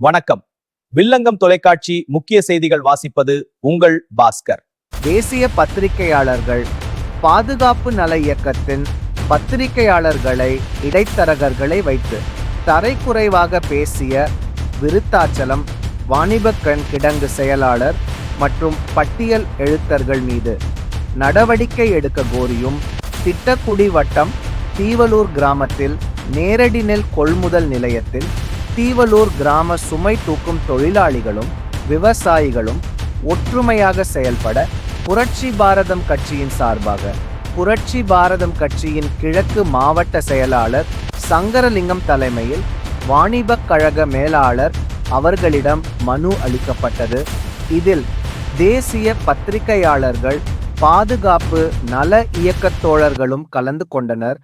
வணக்கம். வில்லங்கம் தொலைக்காட்சி முக்கிய செய்திகள் வாசிப்பது உங்கள் பாஸ்கர். தேசிய பத்திரிகையாளர்கள் பாதுகாப்பு நல இயக்கத்தின் பத்திரிகையாளர்களை இடைத்தரகர்களை வைத்து தரைக்குறைவாக பேசிய விருத்தாச்சலம் வாணிபக்கண் கிடங்கு செயலாளர் மற்றும் பட்டியல் எழுத்தர்கள் மீது நடவடிக்கை எடுக்க கோரியும் திட்டக்குடி வட்டம் தீவலூர் கிராமத்தில் நேரடி நெல் கொள்முதல் நிலையத்தில் தீவலூர் கிராம சுமை தூக்கும் தொழிலாளிகளும் விவசாயிகளும் ஒற்றுமையாக செயல்பட புரட்சி பாரதம் கட்சியின் சார்பாக புரட்சி பாரதம் கட்சியின் கிழக்கு மாவட்ட செயலாளர் சங்கரலிங்கம் தலைமையில் வாணிபக் கழக மேலாளர் அவர்களிடம் மனு அளிக்கப்பட்டது. இதில் தேசிய பத்திரிகையாளர்கள் பாதுகாப்பு நல இயக்கத் தோழர்களும் கலந்து கொண்டனர்.